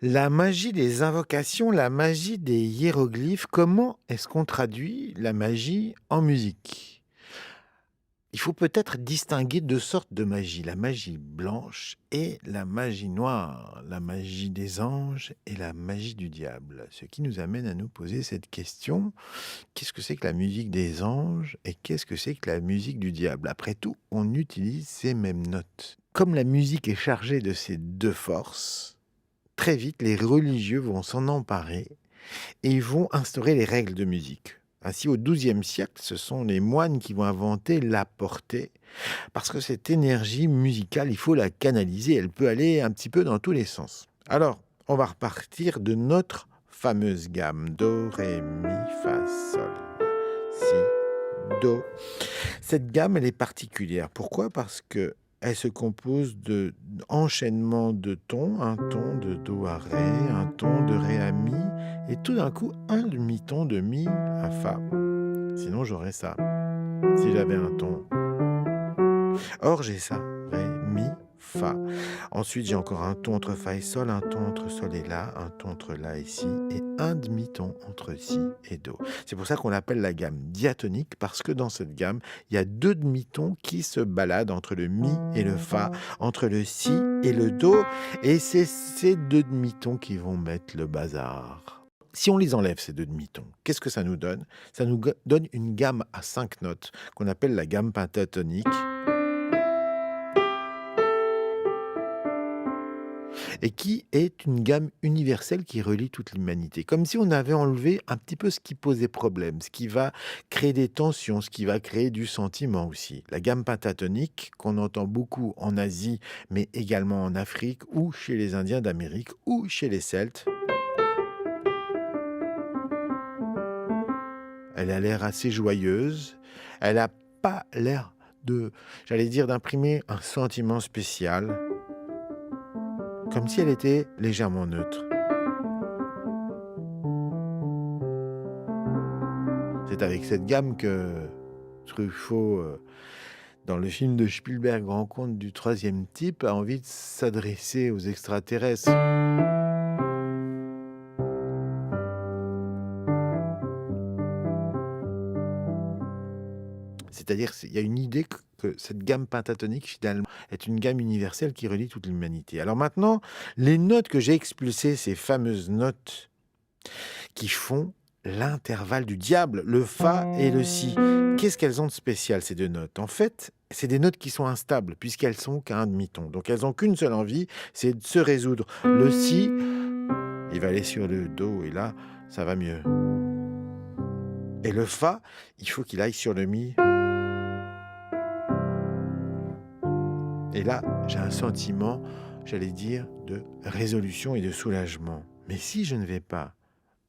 La magie des invocations, la magie des hiéroglyphes, comment est-ce qu'on traduit la magie en musique? Il faut peut-être distinguer 2 sortes de magie, la magie blanche et la magie noire, la magie des anges et la magie du diable. Ce qui nous amène à nous poser cette question: qu'est-ce que c'est que la musique des anges et qu'est-ce que c'est que la musique du diable? Après tout, on utilise ces mêmes notes. Comme la musique est chargée de ces 2 forces, très vite les religieux vont s'en emparer et ils vont instaurer les règles de musique. Ainsi, au XIIe siècle, ce sont les moines qui vont inventer la portée, parce que cette énergie musicale, il faut la canaliser, elle peut aller un petit peu dans tous les sens. Alors, on va repartir de notre fameuse gamme Do, Ré, Mi, Fa, Sol, Si, Do. Cette gamme, elle est particulière. Pourquoi? Parce que elle se compose de enchaînements de tons, un ton de do à ré, un ton de ré à mi, et tout d'un coup, un demi-ton de mi à fa. Sinon, j'aurais ça, si j'avais un ton. Or, j'ai ça, ré, mi, fa. Ensuite, j'ai encore un ton entre fa et sol, un ton entre sol et la, un ton entre la et si, et un demi-ton entre si et do. C'est pour ça qu'on l'appelle la gamme diatonique, parce que dans cette gamme, il y a 2 demi-tons qui se baladent entre le mi et le fa, entre le si et le do, et c'est ces 2 demi-tons qui vont mettre le bazar. Si on les enlève, ces 2 demi-tons, qu'est-ce que ça nous donne? Ça nous donne une gamme à 5 notes qu'on appelle la gamme pentatonique, et qui est une gamme universelle qui relie toute l'humanité. Comme si on avait enlevé un petit peu ce qui posait problème, ce qui va créer des tensions, ce qui va créer du sentiment aussi. La gamme pentatonique, qu'on entend beaucoup en Asie, mais également en Afrique, ou chez les Indiens d'Amérique, ou chez les Celtes, elle a l'air assez joyeuse, elle n'a pas l'air de, j'allais dire, d'imprimer un sentiment spécial, comme si elle était légèrement neutre. C'est avec cette gamme que Truffaut, dans le film de Spielberg, Rencontre du troisième type, a envie de s'adresser aux extraterrestres. C'est-à-dire, il y a une idée que cette gamme pentatonique, finalement, est une gamme universelle qui relie toute l'humanité. Alors maintenant, les notes que j'ai expulsées, ces fameuses notes qui font l'intervalle du diable, le fa et le si. Qu'est-ce qu'elles ont de spécial, ces 2 notes? En fait, c'est des notes qui sont instables, puisqu'elles sont qu'à un demi-ton. Donc elles n'ont qu'une seule envie, c'est de se résoudre. Le si, il va aller sur le do, et là, ça va mieux. Et le fa, il faut qu'il aille sur le mi. Et là, j'ai un sentiment, j'allais dire, de résolution et de soulagement. Mais si je ne vais pas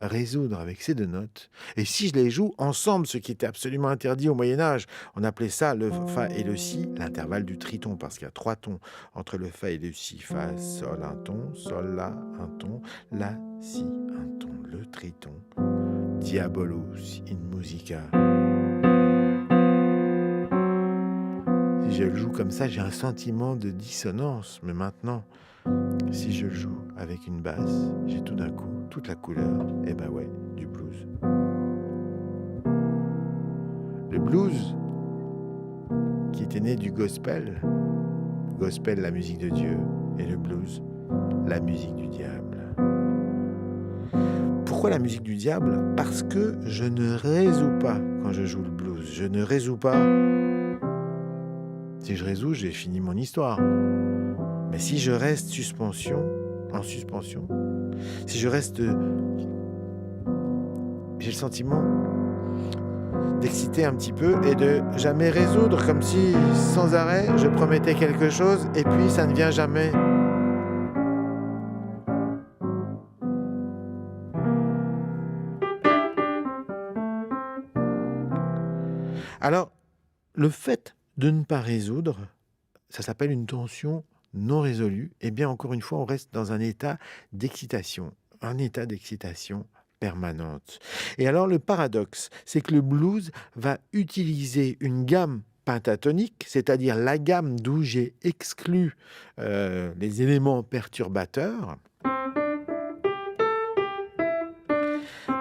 résoudre avec ces 2 notes, et si je les joue ensemble, ce qui était absolument interdit au Moyen-Âge, on appelait ça le fa et le si, l'intervalle du triton, parce qu'il y a 3 tons entre le fa et le si. Fa, sol, un ton, sol, la, un ton, la, si, un ton, le triton. Diabolus in musica. Si je le joue comme ça, j'ai un sentiment de dissonance, mais maintenant, si je le joue avec une basse, j'ai tout d'un coup toute la couleur, et ben ouais, du blues. Le blues, qui était né du gospel, gospel la musique de Dieu, et le blues, la musique du diable. Pourquoi la musique du diable? Parce que je ne résous pas quand je joue le blues. Je ne résous pas. Si je résous, j'ai fini mon histoire. Mais si je reste en suspension, si je reste, j'ai le sentiment d'exciter un petit peu et de jamais résoudre, comme si sans arrêt je promettais quelque chose et puis ça ne vient jamais. Alors, le fait de ne pas résoudre, ça s'appelle une tension non résolue. Et bien encore une fois, on reste dans un état d'excitation permanente. Et alors le paradoxe, c'est que le blues va utiliser une gamme pentatonique, c'est-à-dire la gamme d'où j'ai exclu les éléments perturbateurs,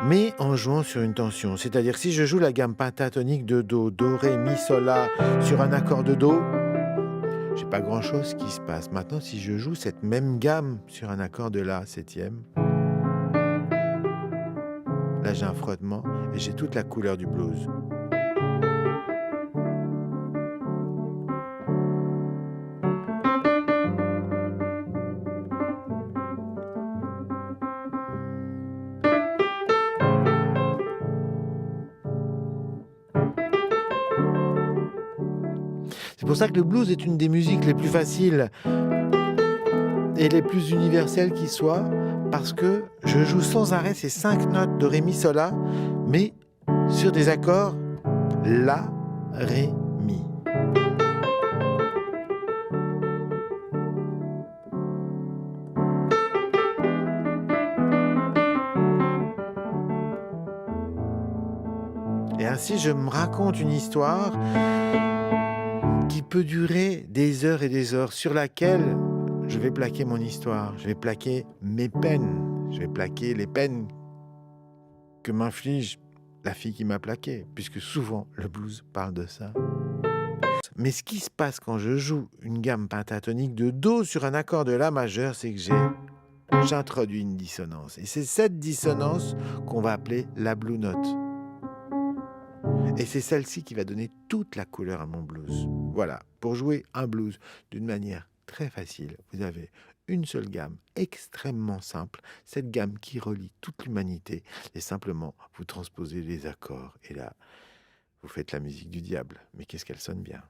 mais en jouant sur une tension. C'est-à-dire si je joue la gamme pentatonique de Do, Ré, Mi, Sol, La sur un accord de Do, j'ai pas grand-chose qui se passe. Maintenant, si je joue cette même gamme sur un accord de La septième, là j'ai un frottement et j'ai toute la couleur du blues. C'est pour ça que le blues est une des musiques les plus faciles et les plus universelles qui soient, parce que je joue sans arrêt ces 5 notes de Ré, Mi, Sol, La, mais sur des accords La, Ré, Mi. Et ainsi, je me raconte une histoire qui peut durer des heures et des heures, sur laquelle je vais plaquer mon histoire, je vais plaquer mes peines, je vais plaquer les peines que m'inflige la fille qui m'a plaqué, puisque souvent le blues parle de ça. Mais ce qui se passe quand je joue une gamme pentatonique de Do sur un accord de La majeur, c'est que j'introduis une dissonance. Et c'est cette dissonance qu'on va appeler la blue note. Et c'est celle-ci qui va donner toute la couleur à mon blues. Voilà, pour jouer un blues d'une manière très facile, vous avez une seule gamme extrêmement simple, cette gamme qui relie toute l'humanité, et simplement vous transposez les accords. Et là, vous faites la musique du diable. Mais qu'est-ce qu'elle sonne bien!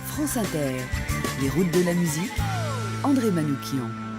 France Inter, les routes de la musique, André Manoukian.